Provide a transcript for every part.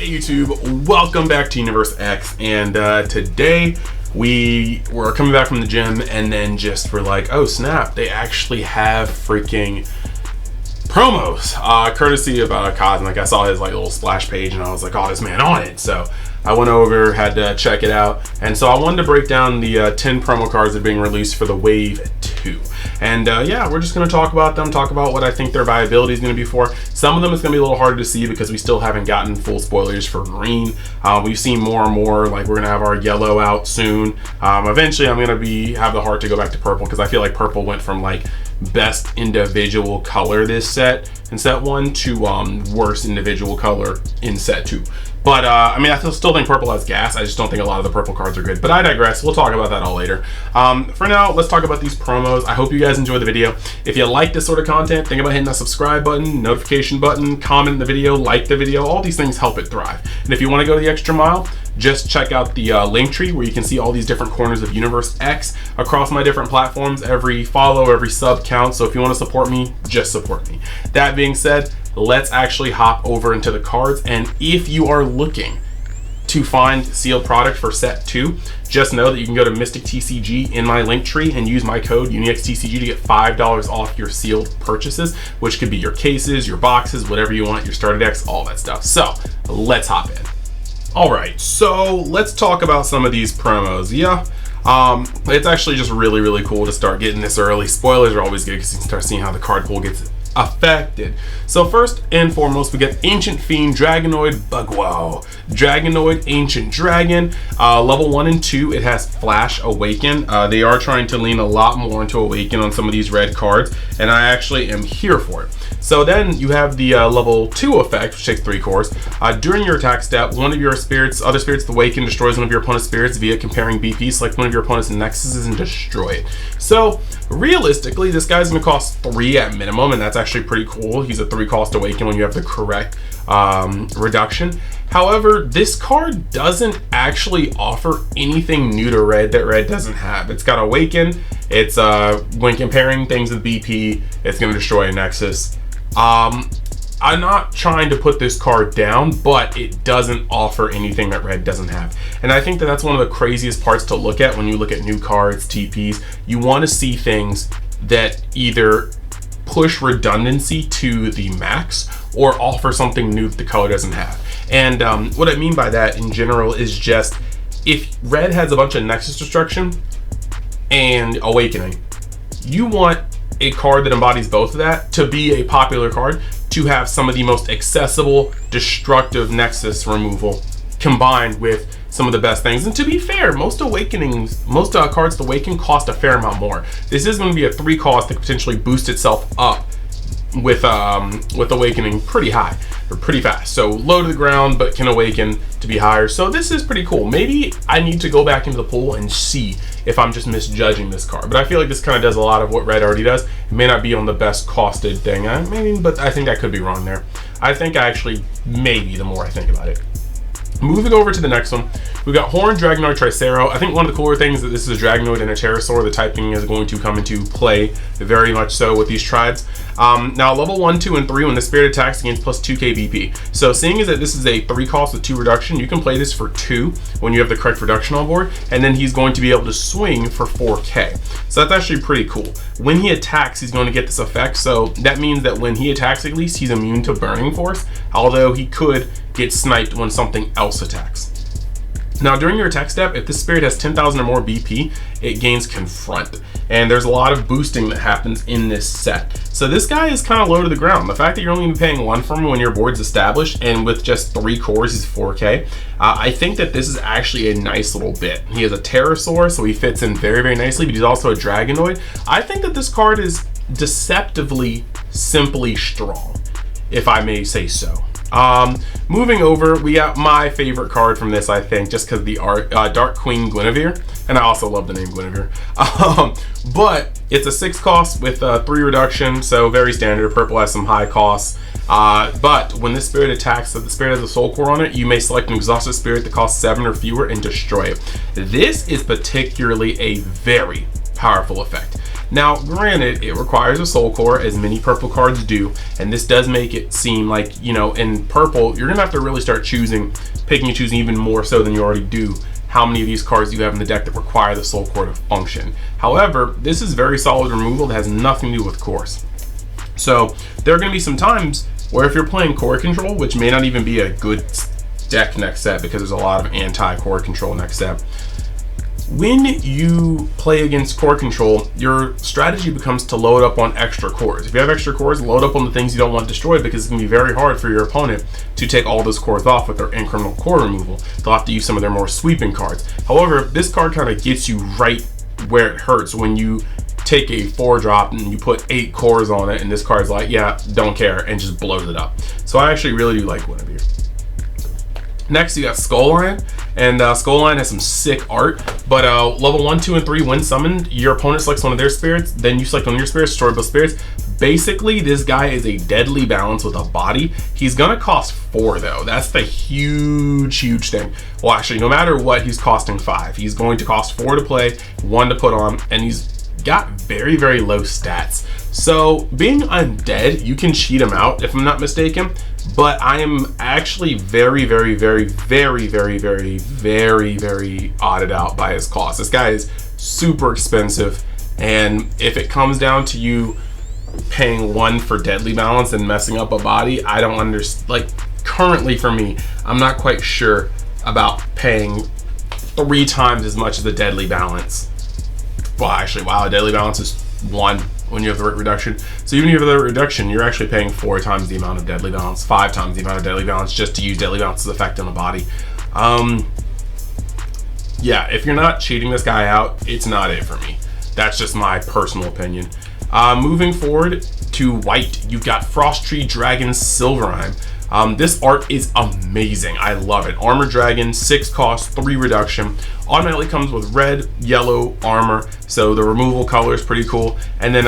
Hey YouTube, welcome back to Universe X, and today we were coming back from the gym and then just were like, oh snap, they actually have freaking promos, courtesy of Cosmic. I saw his like little splash page and I was like, oh, this man on it. So I went over, had to check it out, and so I wanted to break down the 10 promo cards that are being released for the Wave 2. And yeah, we're just going to talk about them, talk about what I think their viability is going to be for. Some of them is going to be a little harder to see because we still haven't gotten full spoilers for green. We've seen more and more, like we're going to have our yellow out soon. Eventually I'm going to have the heart to go back to purple because I feel like purple went from like best individual color this set in set 1 to worst individual color in set 2. But I mean, I still think purple has gas. I just don't think a lot of the purple cards are good. But I digress. We'll talk about that all later. For now, let's talk about these promos. I hope you guys enjoy the video. If you like this sort of content, think about hitting that subscribe button, notification button, comment the video, like the video. All these things help it thrive. And if you want to go the extra mile, just check out the link tree where you can see all these different corners of Universe X across my different platforms. Every follow, every sub counts. So if you want to support me, just support me. That being said, let's actually hop over into the cards. And if you are looking to find sealed product for set 2, just know that you can go to Mystic TCG in my link tree and use my code UNIXTCG to get $5 off your sealed purchases, which could be your cases, your boxes, whatever you want, your starter decks, all that stuff. So let's hop in. All right, so let's talk about some of these promos. Yeah, it's actually just really cool to start getting this early. Spoilers are always good because you can start seeing how the card pool gets affected. So first and foremost, we get Ancient Fiend, Dragonite, Bugwell, Dragonite, Ancient Dragon, level 1 and 2. It has Flash Awaken. They are trying to lean a lot more into Awaken on some of these red cards, and I actually am here for it. So then you have the level 2 effect, which takes 3 cores. During your attack step, one of your other spirits awaken destroys one of your opponent's spirits via comparing BP. Select one of your opponent's nexuses and destroy it. So realistically, this guy's gonna cost 3 at minimum, and that's actually pretty cool. He's a 3 cost awaken when you have the correct reduction. However, this card doesn't actually offer anything new to red that red doesn't have. It's got awaken. It's when comparing things with BP, it's gonna destroy a nexus. I'm not trying to put this card down, but it doesn't offer anything that red doesn't have. And I think that that's one of the craziest parts to look at when you look at new cards, TPs. You want to see things that either push redundancy to the max or offer something new that the color doesn't have. And what I mean by that in general is just, if red has a bunch of Nexus Destruction and Awakening, you want a card that embodies both of that to be a popular card, to have some of the most accessible destructive Nexus removal combined with some of the best things. And to be fair, most cards to awaken cost a fair amount more. This is going to be a 3 cost that could potentially boost itself up with awakening pretty high or pretty fast. So low to the ground, but can awaken to be higher. So this is pretty cool. Maybe I need to go back into the pool and see if I'm just misjudging this card. But I feel like this kind of does a lot of what red already does. It may not be on the best costed thing, but I think I could be wrong there. I think I actually, maybe the more I think about it. Moving over to the next one, we've got Horn, Dragonite, Tricero. I think one of the cooler things is that this is a Dragonite and a Pterosaur. The typing is going to come into play very much so with these tribes. Now, level 1, 2, and 3, when the spirit attacks against plus 2k BP. So seeing as that this is a 3 cost with 2 reduction, you can play this for 2 when you have the correct reduction on board, and then he's going to be able to swing for 4k. So that's actually pretty cool. When he attacks, he's going to get this effect. So that means that when he attacks, at least he's immune to Burning Force, although he could get sniped when something else attacks. Now, during your attack step, if this spirit has 10,000 or more BP, it gains Confront. And there's a lot of boosting that happens in this set. So this guy is kind of low to the ground. The fact that you're only paying 1 for him when your board's established, and with just 3 cores, he's 4k. I think that this is actually a nice little bit. He has a Pterosaur, so he fits in very nicely, but he's also a Dragonite. I think that this card is deceptively simply strong, if I may say so. Moving over, we got my favorite card from this, I think, just because the art, Dark Queen Guinevere, and I also love the name Guinevere. But it's a 6 cost with 3 reduction, so very standard. Purple has some high costs. But when this spirit attacks, if the spirit has a soul core on it, you may select an exhausted spirit that costs 7 or fewer and destroy it. This is particularly a very powerful effect. Now, granted, it requires a soul core, as many purple cards do, and this does make it seem like, you know, in purple, you're gonna have to really start picking and choosing even more so than you already do, how many of these cards you have in the deck that require the soul core to function. However, this is very solid removal that has nothing to do with cores. So there are going to be some times where if you're playing core control, which may not even be a good deck next set because there's a lot of anti-core control next set, when you play against core control, your strategy becomes to load up on extra cores. If you have extra cores, load up on the things you don't want destroyed, because it's going to be very hard for your opponent to take all those cores off with their incremental core removal. They'll have to use some of their more sweeping cards. However, this card kind of gets you right where it hurts when you take a 4-drop and you put 8 cores on it, and this card's like, yeah, don't care, and just blows it up. So I actually really do like Guinevere. Next, you got Skullrun, and Skullrun has some sick art, but level 1, 2, and 3, when summoned, your opponent selects one of their spirits, then you select one of your spirits, destroy both spirits. Basically, this guy is a deadly balance with a body. He's gonna cost 4 though. That's the huge thing. Well, actually, no matter what, he's costing 5. He's going to cost 4 to play, 1 to put on, and he's got very low stats. So being undead, you can cheat him out if I'm not mistaken, but I am actually very odded out by his cost. This guy is super expensive, and if it comes down to you paying 1 for deadly balance and messing up a body, I don't understand. Like, currently for me, I'm not quite sure about paying 3 times as much as the deadly balance. Well, actually, wow, deadly balance is 1 when you have the rate reduction. So even if you have the rate reduction, you're actually paying 4 times the amount of deadly balance, 5 times the amount of deadly balance just to use deadly balance's effect on the body. Yeah, if you're not cheating this guy out, it's not it for me. That's just my personal opinion. Moving forward to white, you've got Frost Tree Dragon Silverheim. This art is amazing. I love it. Armor Dragon, 6 cost, 3 reduction. Automatically comes with red, yellow armor, so the removal color is pretty cool. And then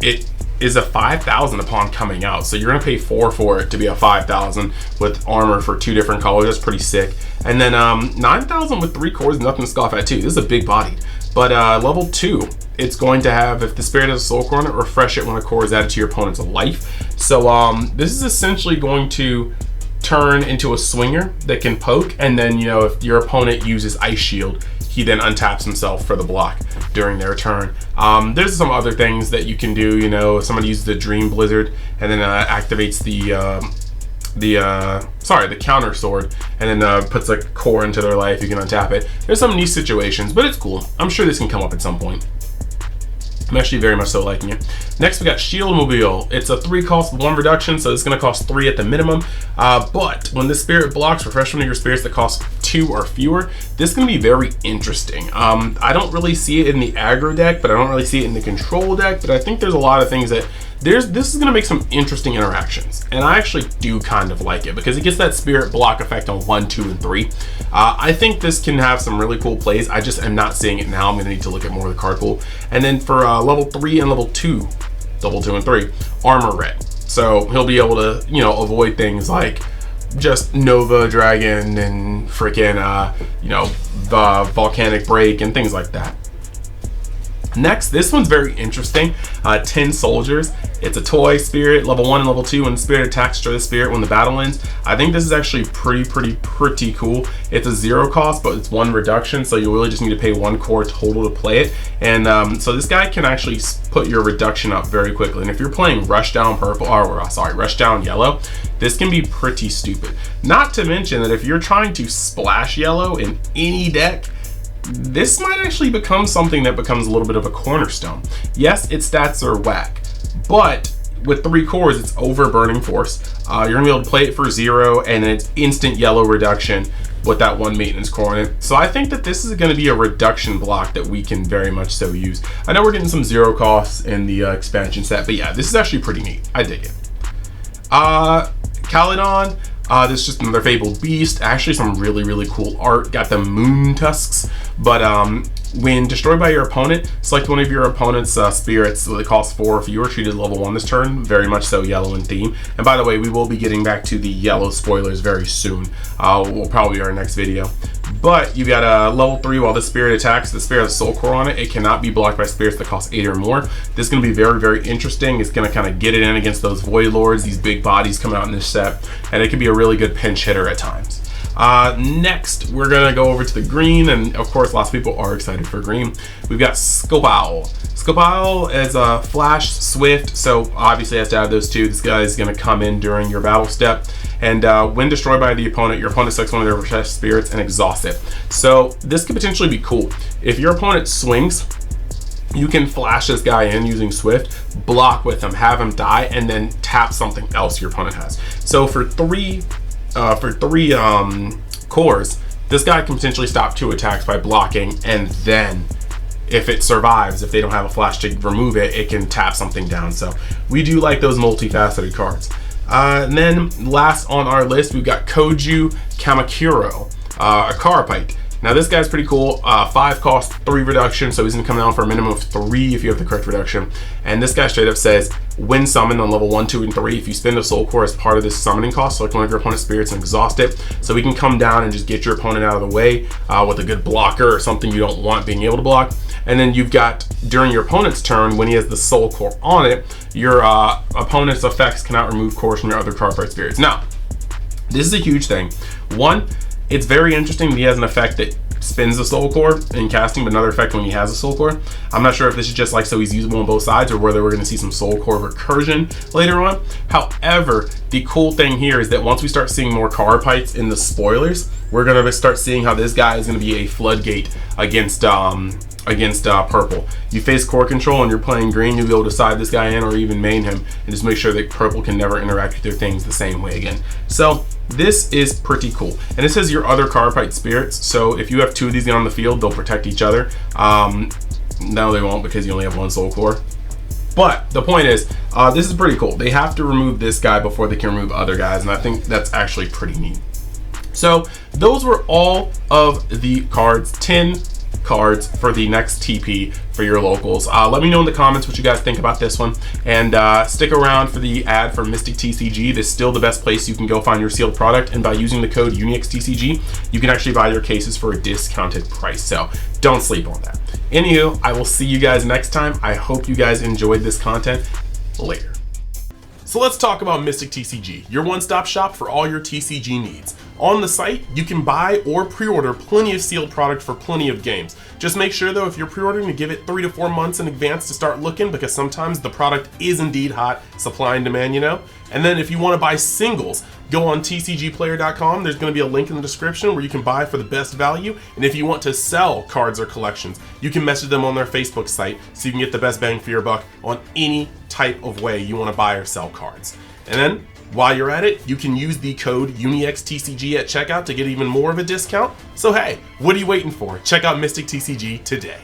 it is a 5,000 upon coming out, so you're gonna pay 4 for it to be a 5,000 with armor for 2 different colors. That's pretty sick. And then 9,000 with 3 cores, nothing to scoff at too. This is a big bodied. But level 2, it's going to have, if the spirit has a soul core on it, refresh it when a core is added to your opponent's life. So this is essentially going to turn into a swinger that can poke, and then, you know, if your opponent uses Ice Shield, he then untaps himself for the block during their turn. There's some other things that you can do. You know, if somebody uses the Dream Blizzard and then activates the counter sword, and then puts a core into their life, you can untap it. There's some niche situations, but it's cool. I'm sure this can come up at some point. I'm actually very much so liking it. Next, we got Shield Mobile. It's a 3 cost, 1 reduction, so it's going to cost 3 at the minimum. But when the spirit blocks, refresh one of your spirits that cost 2 or fewer. This is going to be very interesting. I don't really see it in the aggro deck, but I don't really see it in the control deck. But I think there's a lot of things that this is going to make some interesting interactions, and I actually do kind of like it because it gets that spirit block effect on 1, 2, and 3. I think this can have some really cool plays. I just am not seeing it now. I'm going to need to look at more of the card pool. And then for level 3 and level 2, level 2 and 3, armor red. So he'll be able to, you know, avoid things like just Nova Dragon and freaking, you know, the Volcanic Break and things like that. Next, this one's very interesting. 10 Soldiers. It's a toy spirit, level 1 and level 2. When the spirit attacks, destroy the spirit when the battle ends. I think this is actually pretty cool. It's a 0 cost, but it's 1 reduction, so you really just need to pay 1 core total to play it. And so this guy can actually put your reduction up very quickly. And if you're playing Rush Down Purple, or sorry, Rush Down Yellow, this can be pretty stupid. Not to mention that if you're trying to splash yellow in any deck, this might actually become something that becomes a little bit of a cornerstone. Yes, its stats are whack, but with 3 cores, it's over Burning Force. You're gonna be able to play it for 0, and it's instant yellow reduction with that 1 maintenance core on it. So I think that this is gonna be a reduction block that we can very much so use. I know we're getting some 0 costs in the expansion set, but yeah, this is actually pretty neat. I dig it. Calydon. This is just another Fable Beast. Actually, some really cool art. Got the moon tusks. But when destroyed by your opponent, select one of your opponent's spirits. So it costs 4 if you were treated level 1 this turn. Very much so yellow in theme. And by the way, we will be getting back to the yellow spoilers very soon. Will probably be our next video. But you got a level 3 while this spirit attacks. The spirit has a soul core on it. It cannot be blocked by spirits that cost 8 or more. This is going to be very, very interesting. It's going to kind of get it in against those Void Lords, these big bodies coming out in this set, and it can be a really good pinch hitter at times. Next, we're going to go over to the green, and of course, lots of people are excited for green. We've got Scopal. Scopal is a flash swift, so obviously has to have those two. This guy is going to come in during your battle step, and when destroyed by the opponent, your opponent selects one of their refresh spirits and exhausts it. So this could potentially be cool. If your opponent swings, you can flash this guy in using Swift, block with him, have him die, and then tap something else your opponent has. So for three cores, this guy can potentially stop 2 attacks by blocking, and then if it survives, if they don't have a flash to remove it, it can tap something down. So we do like those multifaceted cards. And then last on our list, we've got Kogamakiro, a Carapite. Now this guy's pretty cool. 5 cost, 3 reduction, so he's gonna come down for a minimum of 3 if you have the correct reduction. And this guy straight up says, when summoned on level 1, 2, and 3, if you spend a soul core as part of this summoning cost, select one of your opponent's spirits and exhaust it. So we can come down and just get your opponent out of the way with a good blocker or something you don't want being able to block. And then you've got, during your opponent's turn, when he has the soul core on it, your opponent's effects cannot remove cores from your other Carapite spirits. Now, this is a huge thing. One, it's very interesting that he has an effect that spins the soul core in casting, but another effect when he has a soul core. I'm not sure if this is just like so he's usable on both sides, or whether we're going to see some soul core recursion later on. However, the cool thing here is that once we start seeing more Carapites in the spoilers, we're going to start seeing how this guy is going to be a floodgate against purple. You face core control and you're playing green, you'll be able to side this guy in or even main him and just make sure that purple can never interact with their things the same way again. So this is pretty cool. And it says your other Carapite spirits, so if you have 2 of these on the field, they'll protect each other. No, they won't, because you only have 1 soul core. But the point is, this is pretty cool. They have to remove this guy before they can remove other guys, and I think that's actually pretty neat. So those were all of the cards, 10 cards for the next TP for your locals. Let me know in the comments what you guys think about this one, and stick around for the ad for Mystic TCG. This is still the best place you can go find your sealed product, and by using the code UNIXTCG, you can actually buy your cases for a discounted price, so don't sleep on that. Anywho, I will see you guys next time. I hope you guys enjoyed this content. Later. So let's talk about Mystic TCG, your one-stop shop for all your TCG needs. On the site, you can buy or pre-order plenty of sealed product for plenty of games. Just make sure though, if you're pre-ordering, to give it 3 to 4 months in advance to start looking, because sometimes the product is indeed hot, supply and demand, you know? And then if you want to buy singles, go on tcgplayer.com. There's going to be a link in the description where you can buy for the best value. And if you want to sell cards or collections, you can message them on their Facebook site so you can get the best bang for your buck on any type of way you want to buy or sell cards. And then while you're at it, you can use the code UNIXTCG at checkout to get even more of a discount. So hey, what are you waiting for? Check out Mystic TCG today.